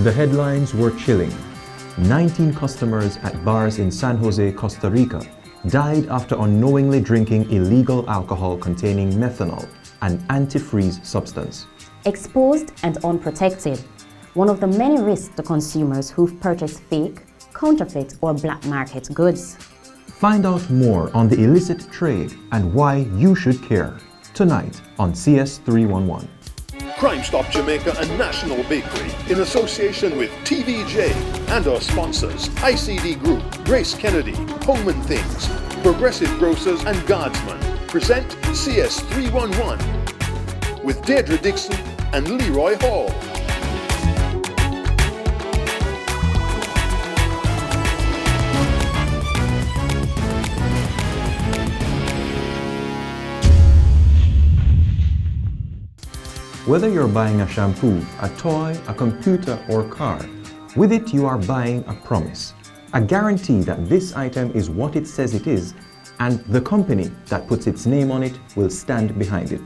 The headlines were chilling. 19 customers at bars in San Jose, Costa Rica died after unknowingly drinking illegal alcohol containing methanol, an antifreeze substance. Exposed and unprotected, one of the many risks to consumers who've purchased fake, counterfeit or black market goods. Find out more on the illicit trade and why you should care tonight on CS311. Crime Stop Jamaica and National Bakery, in association with TVJ and our sponsors, ICD Group, Grace Kennedy, Home & Things, Progressive Grocers and Guardsman, present CS311 with Deirdre Dixon and Leroy Hall. Whether you're buying a shampoo, a toy, a computer, or car, with it you are buying a promise. A guarantee that this item is what it says it is, and the company that puts its name on it will stand behind it.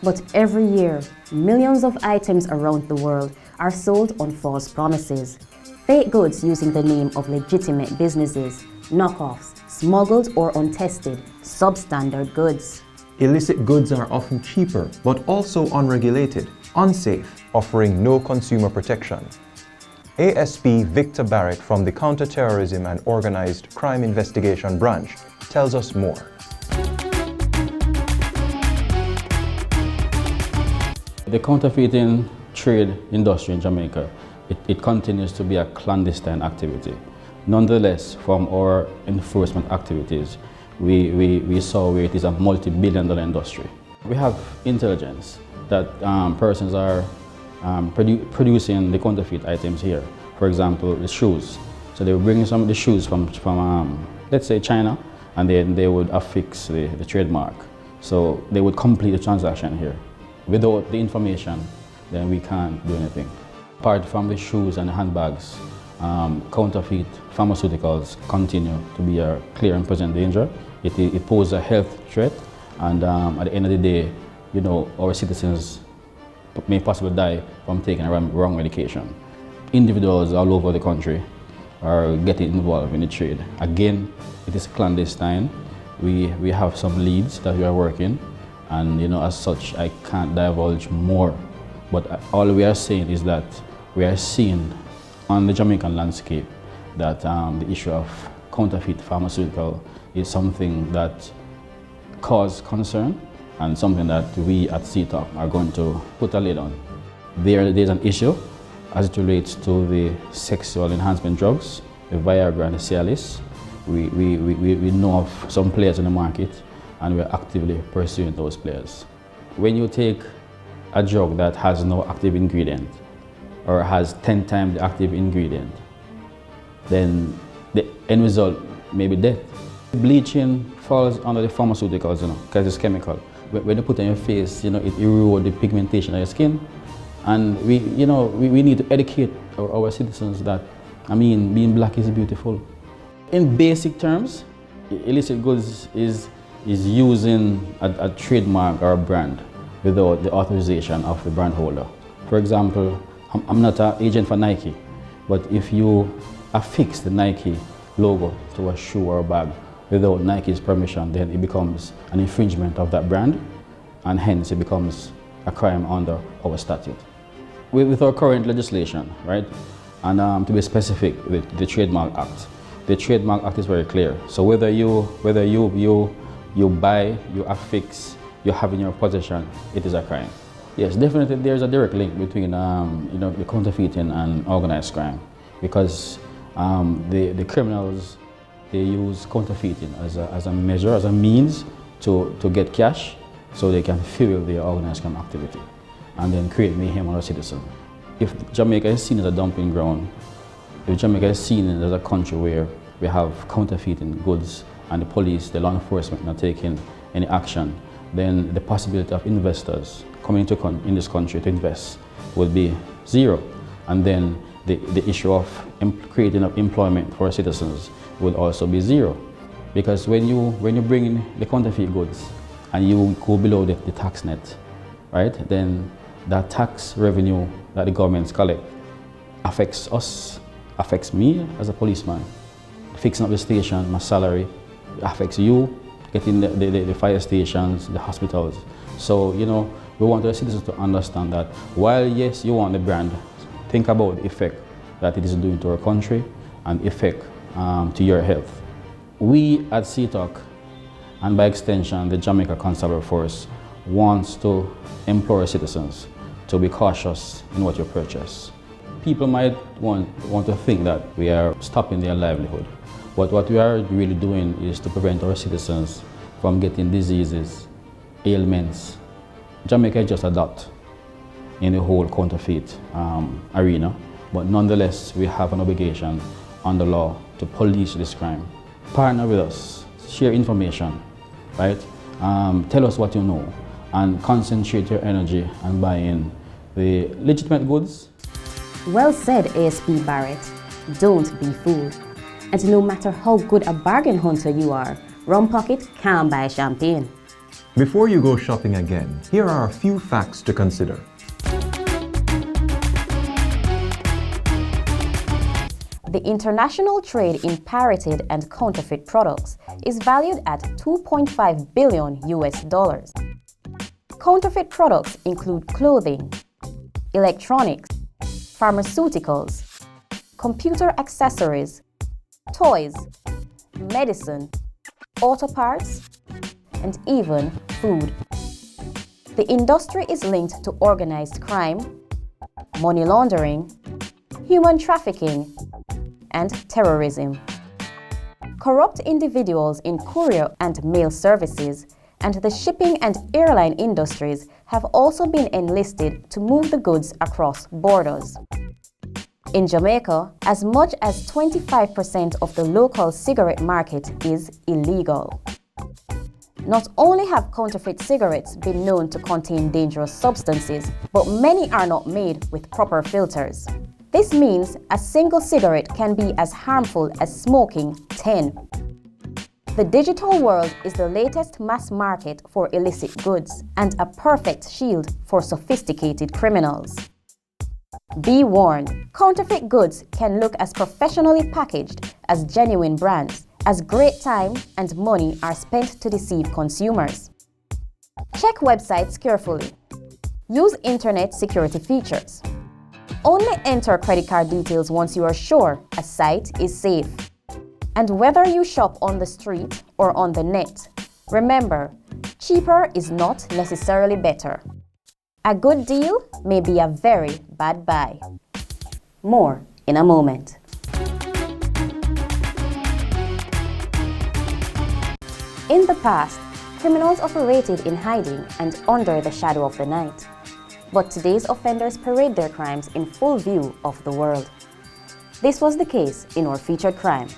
But every year, millions of items around the world are sold on false promises. Fake goods using the name of legitimate businesses, knockoffs, smuggled or untested, substandard goods. Illicit goods are often cheaper, but also unregulated, unsafe, offering no consumer protection. ASP Victor Barrett from the Counterterrorism and Organized Crime Investigation Branch tells us more. The counterfeiting trade industry in Jamaica, it continues to be a clandestine activity. Nonetheless, from our enforcement activities, we saw where it is a multi-billion-dollar industry. We have intelligence that persons are producing the counterfeit items here. For example, the shoes. So they were bringing some of the shoes from let's say China, and then they would affix the trademark. So they would complete the transaction here. Without the information, then we can't do anything. Apart from the shoes and the handbags, counterfeit pharmaceuticals continue to be a clear and present danger. It poses a health threat, and at the end of the day, you know, our citizens may possibly die from taking a wrong medication. Individuals all over the country are getting involved in the trade. Again, it is clandestine. We have some leads that we are working, and you know, as such, I can't divulge more. But all we are saying is that we are seeing on the Jamaican landscape that the issue of counterfeit pharmaceutical is something that causes concern and something that we at CTOC are going to put a lid on. There's an issue as it relates to the sexual enhancement drugs, the Viagra and the Cialis. We know of some players in the market, and we're actively pursuing those players. When you take a drug that has no active ingredient or has 10 times the active ingredient, then the end result may be death. Bleaching falls under the pharmaceuticals, you know, because it's chemical. When you put it on your face, you know, it erodes the pigmentation of your skin. And we need to educate our citizens that, I mean, being black is beautiful. In basic terms, illicit goods is using a trademark or a brand without the authorization of the brand holder. For example, I'm not an agent for Nike, but if you affix the Nike logo to a shoe or a bag without Nike's permission, then it becomes an infringement of that brand, and hence it becomes a crime under our statute. With our current legislation, right, and to be specific, the Trademark Act. The Trademark Act is very clear. So whether you buy, you affix, you have in your possession, it is a crime. Yes, definitely there's a direct link between the counterfeiting and organized crime, because the criminals, they use counterfeiting as a measure, as a means to get cash, so they can fuel their organized crime activity and then create mayhem on our citizens. If Jamaica is seen as a dumping ground, if Jamaica is seen as a country where we have counterfeiting goods and the police, the law enforcement not taking any action, then the possibility of investors coming in this country to invest would be zero. And then the issue of creating of employment for our citizens would also be zero. Because when you bring in the counterfeit goods and you go below the tax net, right, then that tax revenue that the governments collect affects us, affects me as a policeman. Fixing up the station, my salary, affects you, getting the fire stations, the hospitals. So, you know, we want the citizens to understand that while, yes, you want the brand, think about the effect that it is doing to our country and effect to your health. We at CTOC, and by extension, the Jamaica Constabulary Force, wants to implore citizens to be cautious in what you purchase. People might want to think that we are stopping their livelihood, but what we are really doing is to prevent our citizens from getting diseases, ailments. Jamaica is just a dot in the whole counterfeit arena, but nonetheless, we have an obligation under law to police this crime. Partner with us, share information, right? Tell us what you know, and concentrate your energy on buying the legitimate goods. Well said, ASP Barrett. Don't be fooled. And no matter how good a bargain hunter you are, Rum Pocket can't buy champagne. Before you go shopping again, here are a few facts to consider. The international trade in pirated and counterfeit products is valued at $2.5 billion US. Counterfeit products include clothing, electronics, pharmaceuticals, computer accessories, toys, medicine, auto parts, and even food. The industry is linked to organized crime, money laundering, human trafficking, and terrorism. Corrupt individuals in courier and mail services and the shipping and airline industries have also been enlisted to move the goods across borders. In Jamaica, as much as 25% of the local cigarette market is illegal. Not only have counterfeit cigarettes been known to contain dangerous substances, but many are not made with proper filters. This means a single cigarette can be as harmful as smoking 10. The digital world is the latest mass market for illicit goods and a perfect shield for sophisticated criminals. Be warned, counterfeit goods can look as professionally packaged as genuine brands, as great time and money are spent to deceive consumers. Check websites carefully. Use internet security features. Only enter credit card details once you are sure a site is safe. And whether you shop on the street or on the net, remember, cheaper is not necessarily better. A good deal may be a very bad buy. More in a moment. In the past, criminals operated in hiding and under the shadow of the night. But today's offenders parade their crimes in full view of the world. This was the case in our featured crime.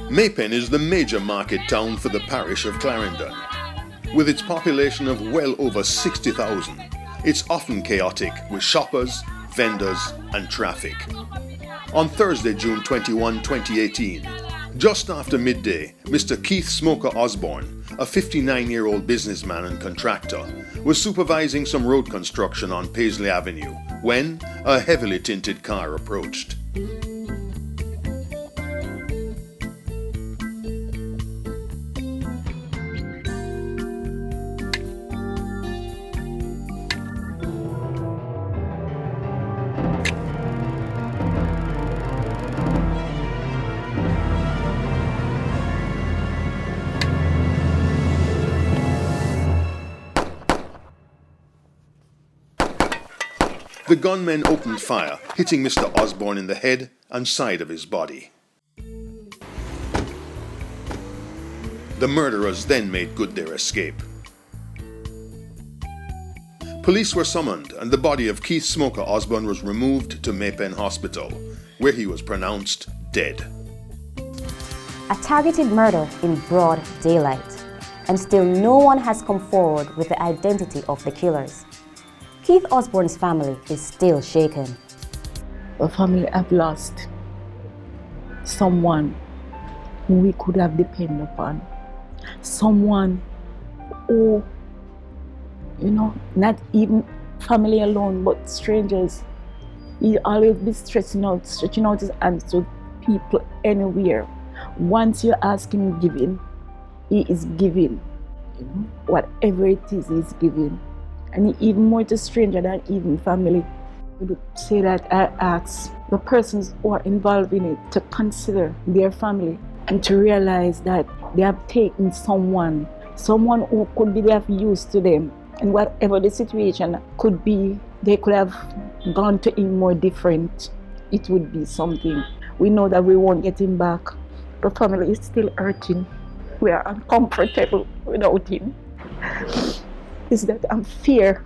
Maypen is the major market town for the parish of Clarendon. With its population of well over 60,000, it's often chaotic with shoppers, vendors and traffic. On Thursday, June 21, 2018, just after midday, Mr. Keith Smoker Osborne, a 59-year-old businessman and contractor, was supervising some road construction on Paisley Avenue when a heavily tinted car approached. The gunmen opened fire, hitting Mr. Osborne in the head and side of his body. The murderers then made good their escape. Police were summoned and the body of Keith Smoker Osborne was removed to Maypen Hospital, where he was pronounced dead. A targeted murder in broad daylight, and still no one has come forward with the identity of the killers. Keith Osborne's family is still shaken. The family have lost someone who we could have depended upon, someone who You know, not even family alone, but strangers. He always be stretching out his hands to people anywhere. Once you ask him giving, he is giving. You know, whatever it is, he's giving. And he even more to stranger than even family. I would say that I ask the persons who are involved in it to consider their family and to realize that they have taken someone who could be of use to them. And whatever the situation could be, they could have gone to him more different. It would be something. We know that we won't get him back. The family is still hurting. We are uncomfortable without him. It's that I'm fear.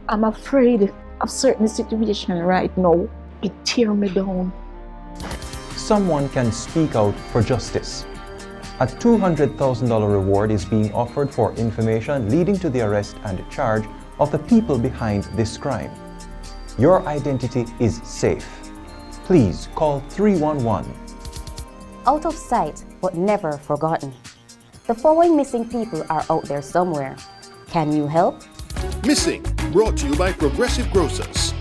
I'm afraid of certain situation right now. It tears me down. Someone can speak out for justice. A $200,000 reward is being offered for information leading to the arrest and charge of the people behind this crime. Your identity is safe. Please call 311. Out of sight, but never forgotten. The following missing people are out there somewhere. Can you help? Missing, brought to you by Progressive Grocers.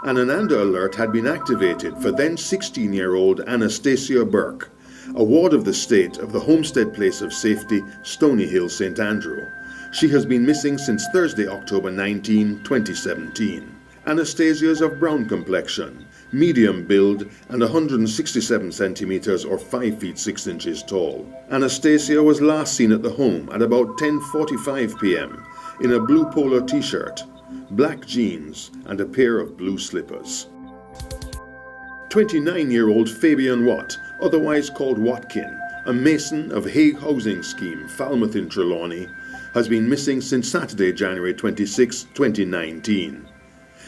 An Ananda alert had been activated for then 16-year-old Anastasia Burke, a ward of the state of the Homestead Place of Safety, Stony Hill, St. Andrew. She has been missing since Thursday, October 19, 2017. Anastasia is of brown complexion, medium build, and 167 centimeters or 5 feet 6 inches tall. Anastasia was last seen at the home at about 10:45 p.m. in a blue polo t-shirt, black jeans, and a pair of blue slippers. 29-year-old Fabian Watt, otherwise called Watkin, a mason of Hague Housing Scheme, Falmouth in Trelawney, has been missing since Saturday, January 26, 2019.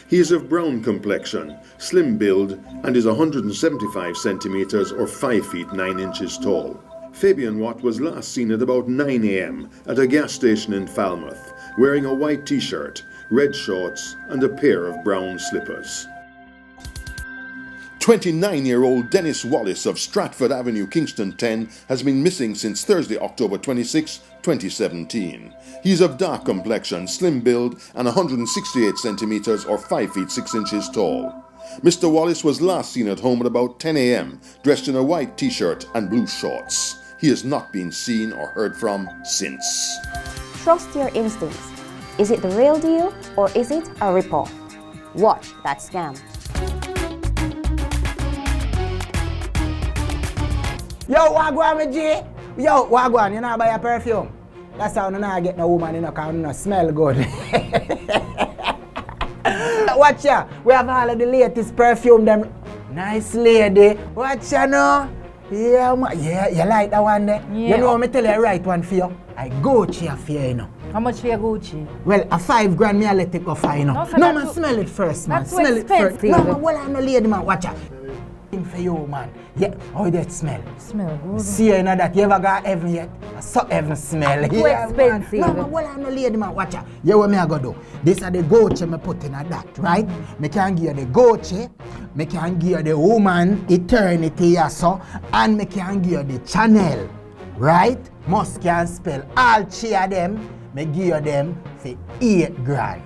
He is of brown complexion, slim build, and is 175 centimeters or 5 feet 9 inches tall. Fabian Watt was last seen at about 9 a.m. at a gas station in Falmouth, wearing a white t-shirt, red shorts, and a pair of brown slippers. 29-year-old Dennis Wallace of Stratford Avenue, Kingston 10, has been missing since Thursday, October 26, 2017. He is of dark complexion, slim build, and 168 centimeters or 5 feet 6 inches tall. Mr. Wallace was last seen at home at about 10 a.m., dressed in a white t-shirt and blue shorts. He has not been seen or heard from since. Trust your instincts. Is it the real deal or is it a ripoff? Watch that scam. Yo, wagwan me G. Yo, wagwan, you know buy a perfume. That's how you not get no woman, you know, cause you not smell good. Watch ya, we have all of the latest perfume, them nice lady. Watch ya no. Yeah, yeah, you like that one there? Yeah. You know, me tell you the right one for you. I Gucci for you, you know. How much for your Gucci? Well, a $5,000 me I let it go for you, know. No, man, smell it first, man. That's Smell it first. expensive. No, man, well, I'm no lady, man. Watch ya. For you, man. Yeah, how that smell? Smell good. See, you know that you ever got heaven yet? I saw heaven smell. Too expensive. Man. No, man, well, I'm no lady, man. Watch out. You what me I go do? This are the Gucci me put in at that, right? Me can give you the Gucci, me can give you the woman eternity, so, and me can give you the Chanel, right? Must can spell all three of them. Me give you them for $8,000.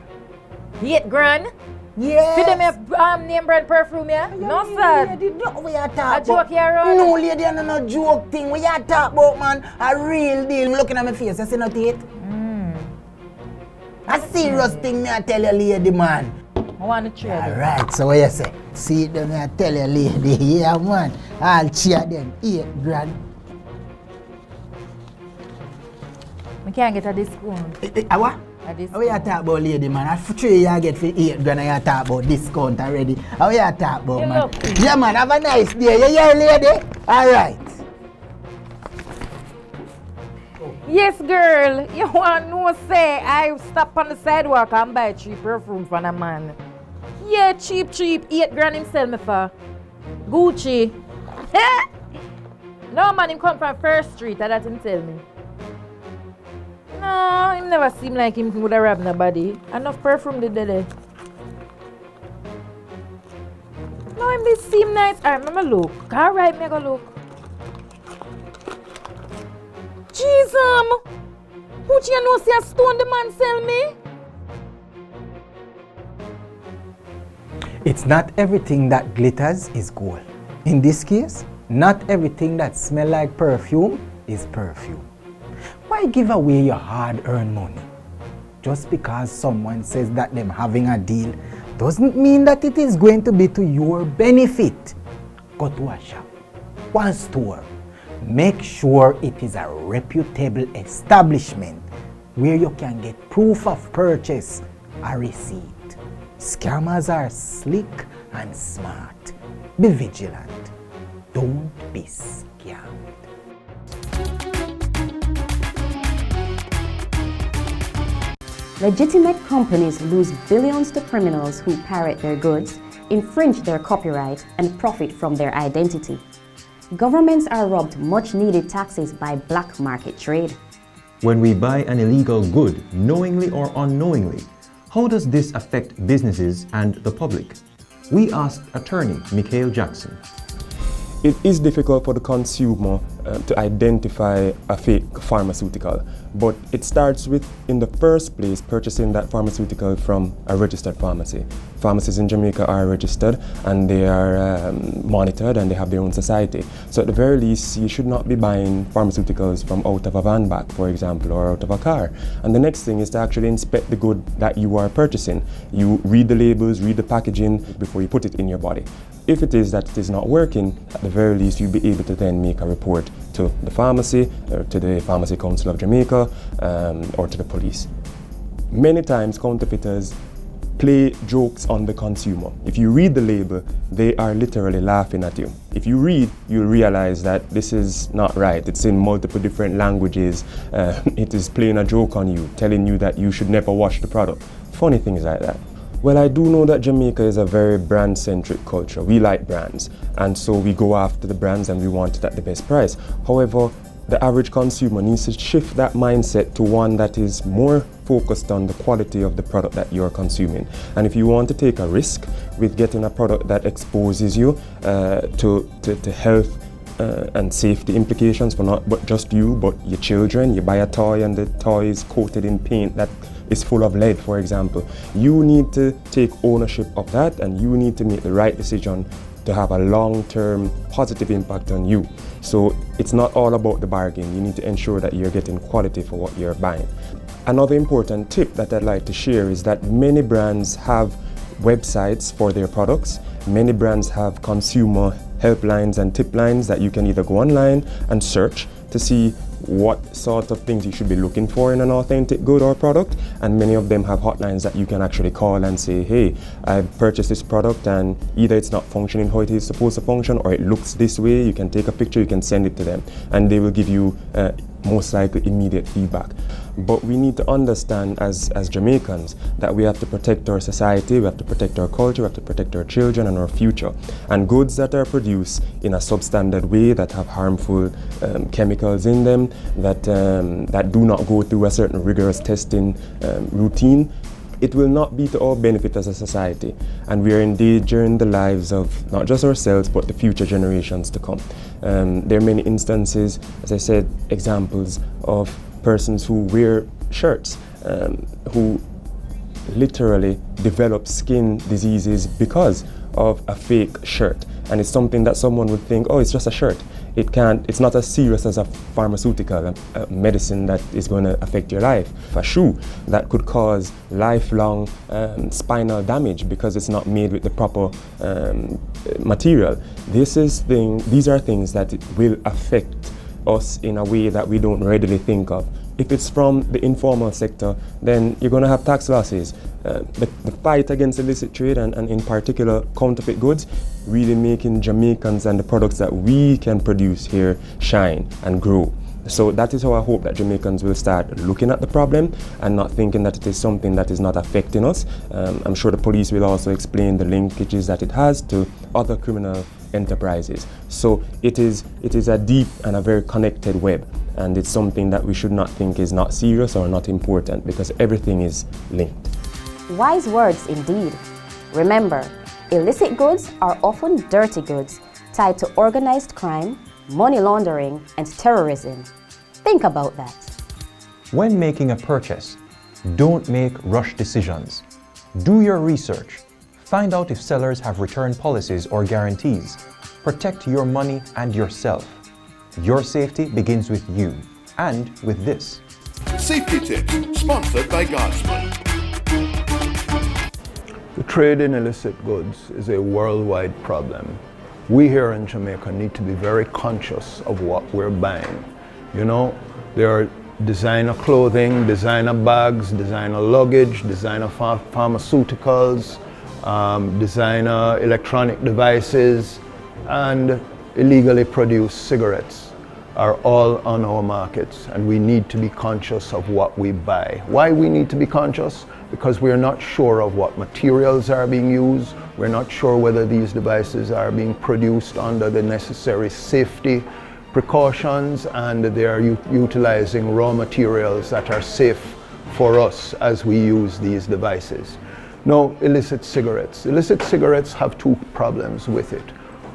$8,000? Yes. For them name brand perfume, yeah? No, sir. Lady, no, we are A talking joke here, Ron? No, lady, no joke thing. We are talking about, man, a real deal. Looking at my face, you see no teeth? A serious thing, me I tell you, lady, man. I want to trade. Alright, so what you say? See them, me I tell you, lady. Yeah, man. I'll cheer them. $8,000. I can't get a discount. What? A discount. How you talk about, lady, man? I three you get for $8,000 and you talk about discount already. How you talk about, You man? look. Yeah, man, have a nice day. You hear, lady? Alright. Yes, girl. You want to say I stop on the sidewalk and buy cheap perfume from a man. Yeah, cheap. $8,000 him sell me for. Gucci. No, man, him come from First Street, that him tell me. No, him never seem like him would have robbed nobody. Enough perfume did there. No, him did seem nice. Alright, I'ma look. Alright, me go look. Jesus! Put you know see a stone the man sell me? It's not everything that glitters is gold. In this case, not everything that smells like perfume is perfume. Why give away your hard-earned money? Just because someone says that them having a deal doesn't mean that it is going to be to your benefit. Go to a shop, one store. Make sure it is a reputable establishment where you can get proof of purchase, a receipt. Scammers are slick and smart. Be vigilant. Don't be scammed. Legitimate companies lose billions to criminals who pirate their goods, infringe their copyright, and profit from their identity. Governments are robbed much-needed taxes by black market trade. When we buy an illegal good, knowingly or unknowingly, how does this affect businesses and the public? We asked attorney Mikhail Jackson. It is difficult for the consumer to identify a fake pharmaceutical, but it starts with, in the first place, purchasing that pharmaceutical from a registered pharmacy. Pharmacies in Jamaica are registered and they are monitored and they have their own society. So at the very least, you should not be buying pharmaceuticals from out of a van back, for example, or out of a car. And the next thing is to actually inspect the good that you are purchasing. You read the labels, read the packaging before you put it in your body. If it is that it is not working, at the very least you'll be able to then make a report to the pharmacy, or to the Pharmacy Council of Jamaica, or to the police. Many times counterfeiters play jokes on the consumer. If you read the label, they are literally laughing at you. If you read, you'll realize that this is not right. It's in multiple different languages. It is playing a joke on you, telling you that you should never wash the product. Funny things like that. Well, I do know that Jamaica is a very brand-centric culture. We like brands, and so we go after the brands and we want it at the best price. However, the average consumer needs to shift that mindset to one that is more focused on the quality of the product that you're consuming. And if you want to take a risk with getting a product that exposes you to health and safety implications for not but just you, but your children, you buy a toy and the toy is coated in paint that is full of lead, for example, you need to take ownership of that and you need to make the right decision to have a long-term positive impact on you. So it's not all about the bargain. You need to ensure that you're getting quality for what you're buying. Another important tip that I'd like to share is that many brands have websites for their products. Many brands have consumer helplines and tip lines that you can either go online and search to see what sort of things you should be looking for in an authentic good or product, and many of them have hotlines that you can actually call and say, hey, I've purchased this product and either it's not functioning how it is supposed to function or it looks this way. You can take a picture, you can send it to them and they will give you most likely immediate feedback. But we need to understand as Jamaicans that we have to protect our society, we have to protect our culture, we have to protect our children and our future. And goods that are produced in a substandard way, that have harmful chemicals in them, that do not go through a certain rigorous testing routine, it will not be to our benefit as a society. And we are endangering the lives of not just ourselves, but the future generations to come. There are many instances, as I said, examples of persons who wear shirts, who literally develop skin diseases because of a fake shirt. And it's something that someone would think, oh, it's just a shirt. It's not as serious as a pharmaceutical medicine that is going to affect your life. A shoe that could cause lifelong spinal damage because it's not made with the proper material. These are things that will affect us in a way that we don't readily think of. If it's from the informal sector, then you're going to have tax losses. The fight against illicit trade and in particular counterfeit goods, really making Jamaicans and the products that we can produce here shine and grow. So that is how I hope that Jamaicans will start looking at the problem and not thinking that it is something that is not affecting us. I'm sure the police will also explain the linkages that it has to other criminal enterprises. So it is a deep and a very connected web, and it's something that we should not think is not serious or not important, because everything is linked. Wise words indeed. Remember, illicit goods are often dirty goods tied to organized crime, money laundering, and terrorism. Think about that. When making a purchase, don't make rush decisions. Do your research. Find out if sellers have return policies or guarantees. Protect your money and yourself. Your safety begins with you and with this. Safety Tips, sponsored by Guardsman. The trade in illicit goods is a worldwide problem. We here in Jamaica need to be very conscious of what we're buying. You know, there are designer clothing, designer bags, designer luggage, designer pharmaceuticals, designer electronic devices, and illegally produced cigarettes are all on our markets, and we need to be conscious of what we buy. Why we need to be conscious? Because we're not sure of what materials are being used. We're not sure whether these devices are being produced under the necessary safety precautions, and they are utilizing raw materials that are safe for us as we use these devices. Now, illicit cigarettes. Illicit cigarettes have two problems with it.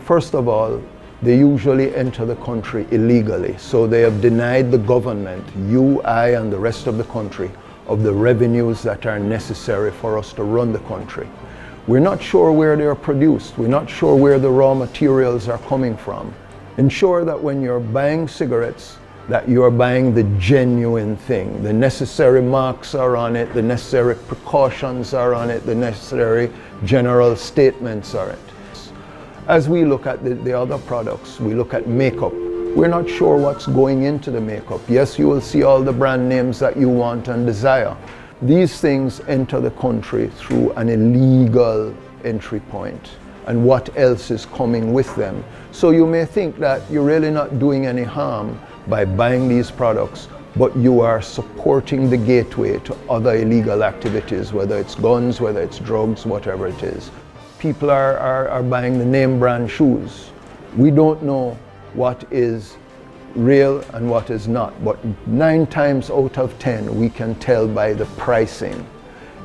First of all, they usually enter the country illegally, so they have denied the government, you, I, and the rest of the country, of the revenues that are necessary for us to run the country. We're not sure where they are produced. We're not sure where the raw materials are coming from. Ensure that when you're buying cigarettes, that you're buying the genuine thing. The necessary marks are on it, the necessary precautions are on it, the necessary general statements are it. As we look at the other products, we look at makeup. We're not sure what's going into the makeup. Yes, you will see all the brand names that you want and desire. These things enter the country through an illegal entry point, and what else is coming with them. So you may think that you're really not doing any harm by buying these products, but you are supporting the gateway to other illegal activities, whether it's guns, whether it's drugs, whatever it is. People are buying the name brand shoes. We don't know what is real and what is not, but 9 times out of 10 we can tell by the pricing.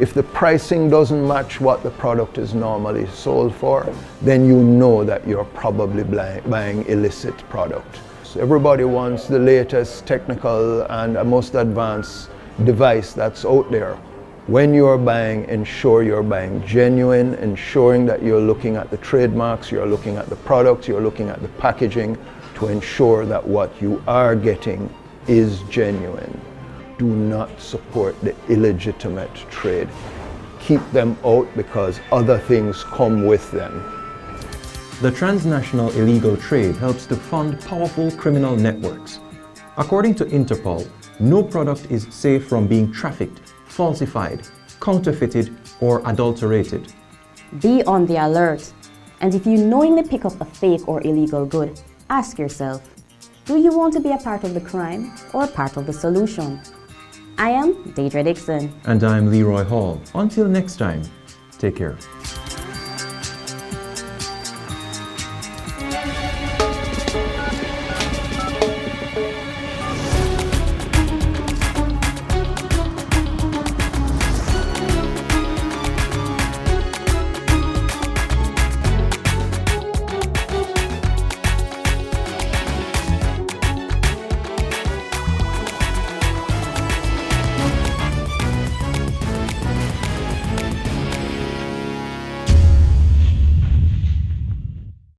If the pricing doesn't match what the product is normally sold for, then you know that you're probably buying illicit product. So everybody wants the latest technical and most advanced device that's out there. When you're buying, ensure you're buying genuine, ensuring that you're looking at the trademarks, you're looking at the products, you're looking at the packaging to ensure that what you are getting is genuine. Do not support the illegitimate trade. Keep them out because other things come with them. The transnational illegal trade helps to fund powerful criminal networks. According to Interpol, no product is safe from being trafficked, falsified, counterfeited, or adulterated. Be on the alert. And if you knowingly pick up a fake or illegal good, ask yourself, do you want to be a part of the crime or part of the solution? I am Deidre Dixon. And I'm Leroy Hall. Until next time, take care.